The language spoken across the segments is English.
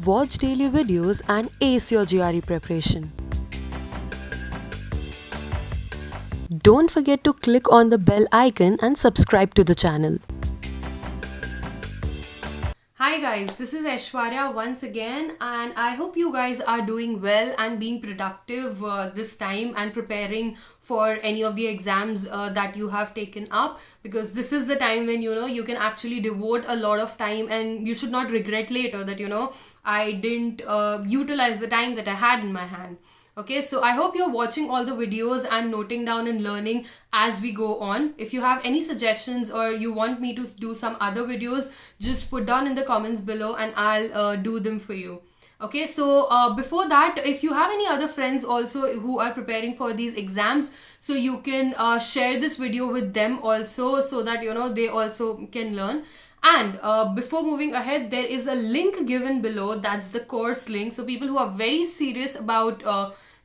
watch daily videos and ace your GRE preparation. Don't forget to click on the bell icon and subscribe to the channel. Hi guys, this is Aishwarya once again, and I hope you guys are doing well and being productive this time and preparing for any of the exams that you have taken up, because this is the time when you can actually devote a lot of time and you should not regret later that I didn't utilize the time that I had in my hand. Okay, so I hope you're watching all the videos and noting down and learning as we go on. If you have any suggestions or you want me to do some other videos, just put down in the comments below and I'll do them for you. Okay, so before that, if you have any other friends also who are preparing for these exams, so you can share this video with them also, so that they also can learn. And before moving ahead, there is a link given below. That's the course link. So people who are very serious about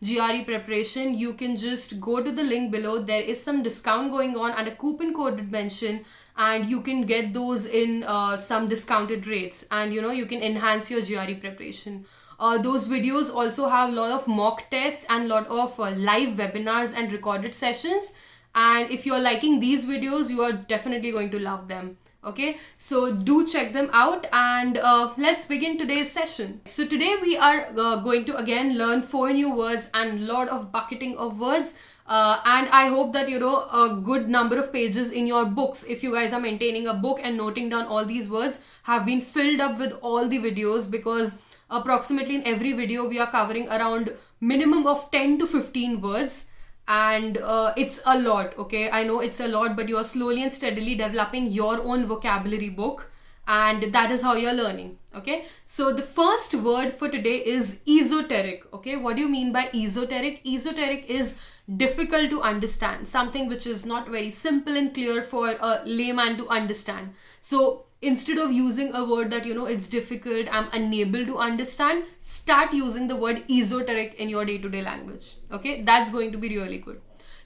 GRE preparation, you can just go to the link below. There is some discount going on and a coupon code mentioned, and you can get those in some discounted rates, and you can enhance your GRE preparation. Those videos also have a lot of mock tests and a lot of live webinars and recorded sessions. And if you're liking these videos, you are definitely going to love them. Okay, so do check them out, and let's begin today's session. So today we are going to again learn 4 new words and a lot of bucketing of words, and I hope that a good number of pages in your books, if you guys are maintaining a book and noting down all these words, have been filled up with all the videos, because approximately in every video we are covering around minimum of 10 to 15 words. And it's a lot. Okay, I know it's a lot, but you are slowly and steadily developing your own vocabulary book, and that is how you're learning. Okay, so the first word for today is esoteric. Okay, what do you mean by esoteric? Esoteric is difficult to understand, something which is not very simple and clear for a layman to understand. So instead of using a word that it's difficult, I'm unable to understand, start using the word esoteric in your day-to-day language. Okay, that's going to be really good.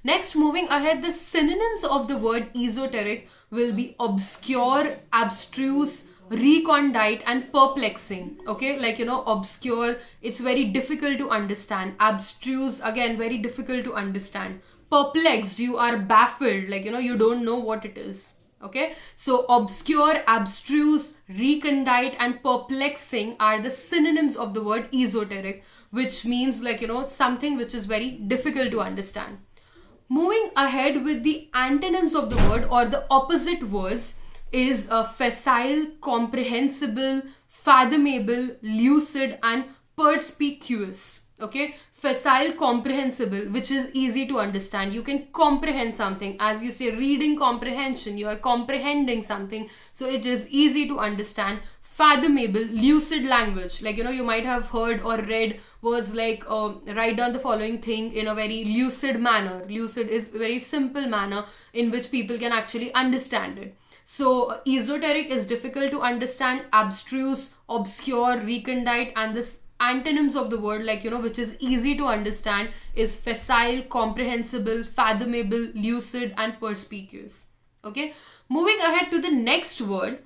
Next, moving ahead, the synonyms of the word esoteric will be obscure, abstruse, recondite, and perplexing. Okay, like obscure, it's very difficult to understand. Abstruse, again, very difficult to understand. Perplexed, you are baffled, like you don't know what it is. Okay, so obscure, abstruse, recondite, and perplexing are the synonyms of the word esoteric, which means like something which is very difficult to understand. Moving ahead with the antonyms of the word, or the opposite words, is facile, comprehensible, fathomable, lucid, and perspicuous. Okay, facile, comprehensible, which is easy to understand. You can comprehend something. As you say, reading comprehension, you are comprehending something, so it is easy to understand. Fathomable, lucid language, like you might have heard or read words like write down the following thing in a very lucid manner. Lucid is a very simple manner in which people can actually understand it. So esoteric is difficult to understand, abstruse, obscure, recondite, and this antonyms of the word, like which is easy to understand, is facile, comprehensible, fathomable, lucid, and perspicuous. Okay, moving ahead to the next word,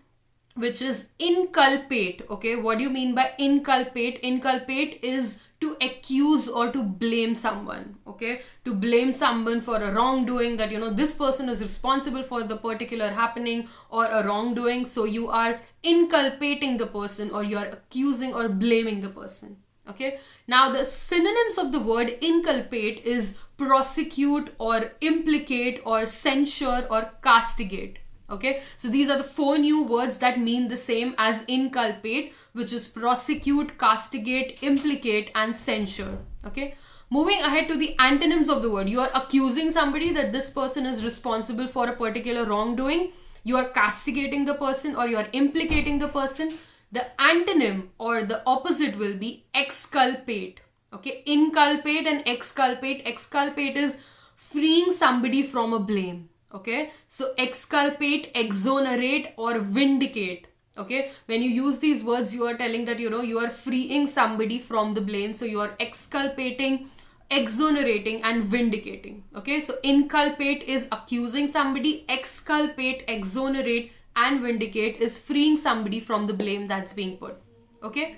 which is inculpate. Okay, what do you mean by inculpate? Inculpate is to accuse or to blame someone. Okay, to blame someone for a wrongdoing, that this person is responsible for the particular happening or a wrongdoing. So you are inculpating the person, or you are accusing or blaming the person. Okay, now the synonyms of the word inculpate is prosecute, or implicate, or censure, or castigate. Okay, so these are the 4 new words that mean the same as inculpate, which is prosecute, castigate, implicate, and censure. Okay, moving ahead to the antonyms of the word, you are accusing somebody that this person is responsible for a particular wrongdoing, you are castigating the person, or you are implicating the person. The antonym or the opposite will be exculpate. Okay, inculpate and exculpate. Exculpate is freeing somebody from a blame. Okay, so exculpate, exonerate, or vindicate. Okay, when you use these words, you are telling that you are freeing somebody from the blame. So you are exculpating, exonerating, and vindicating. Okay, so inculpate is accusing somebody, exculpate, exonerate, and vindicate is freeing somebody from the blame that's being put. Okay,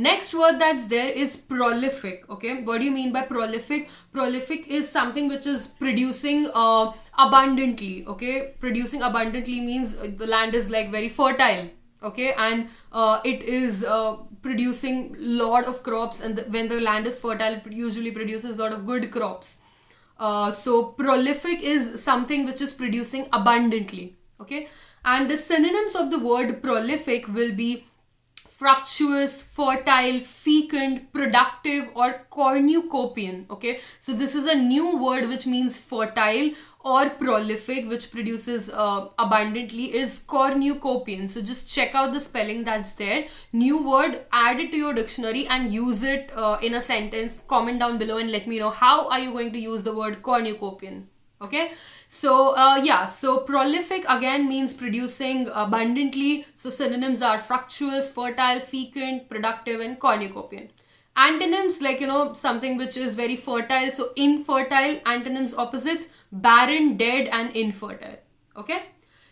Next word that's there is prolific. Okay, what do you mean by prolific? Prolific is something which is producing abundantly. Okay, producing abundantly means the land is like very fertile. Okay, and it is producing lot of crops, and when the land is fertile, it usually produces a lot of good crops. So prolific is something which is producing abundantly. Okay, and the synonyms of the word prolific will be fructuous, fertile, fecund, productive, or cornucopian. Okay, so this is a new word which means fertile or prolific, which produces abundantly, is cornucopian. So just check out the spelling that's there. New word, add it to your dictionary and use it in a sentence. Comment down below and let me know how are you going to use the word cornucopian. Okay, so yeah, so prolific again means producing abundantly. So synonyms are fructuous, fertile, fecund, productive, and cornucopian. Antonyms, like, something which is very fertile. So infertile, antonyms opposites, barren, dead, and infertile. Okay,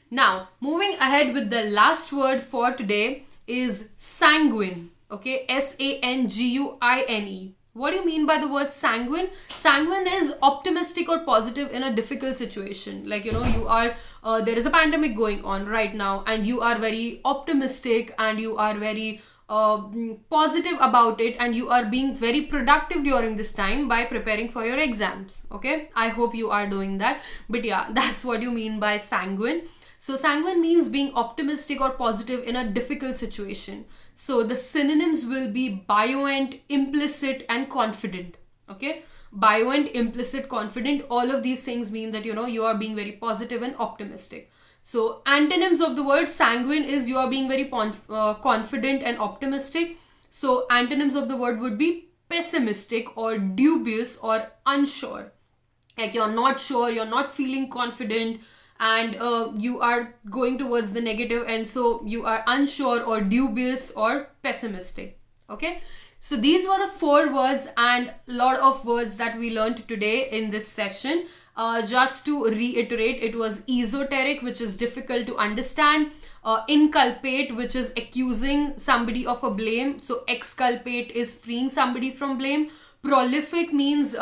now moving ahead with the last word for today is sanguine. Okay, Sanguine. What do you mean by the word sanguine? Sanguine is optimistic or positive in a difficult situation. Like, you are, there is a pandemic going on right now, and you are very optimistic and you are very positive about it, and you are being very productive during this time by preparing for your exams. Okay, I hope you are doing that. But yeah, that's what you mean by sanguine. So sanguine means being optimistic or positive in a difficult situation. So the synonyms will be buoyant, implicit, and confident. Okay, buoyant, implicit, confident, all of these things mean that you are being very positive and optimistic. So antonyms of the word sanguine is you are being very confident and optimistic. So antonyms of the word would be pessimistic or dubious or unsure. Like, you're not sure, you're not feeling confident, and you are going towards the negative, and so you are unsure or dubious or pessimistic. Okay, so these were the 4 words and a lot of words that we learned today in this session. Just to reiterate, it was esoteric, which is difficult to understand. Inculpate, which is accusing somebody of a blame. So exculpate is freeing somebody from blame. Prolific means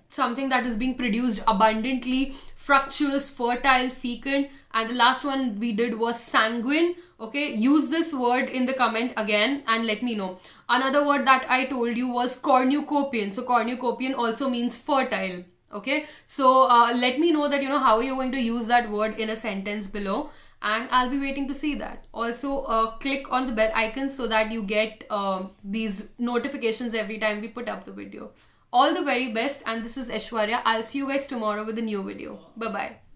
something that is being produced abundantly. Fructuous, fertile, fecund, and the last one we did was sanguine. Okay, use this word in the comment again and let me know. Another word that I told you was cornucopian. So cornucopian also means fertile. Okay, so let me know that how are you going to use that word in a sentence below, and I'll be waiting to see that. Also click on the bell icon so that you get these notifications every time we put up the video. All the very best, and this is Aishwarya. I'll see you guys tomorrow with a new video. Bye bye.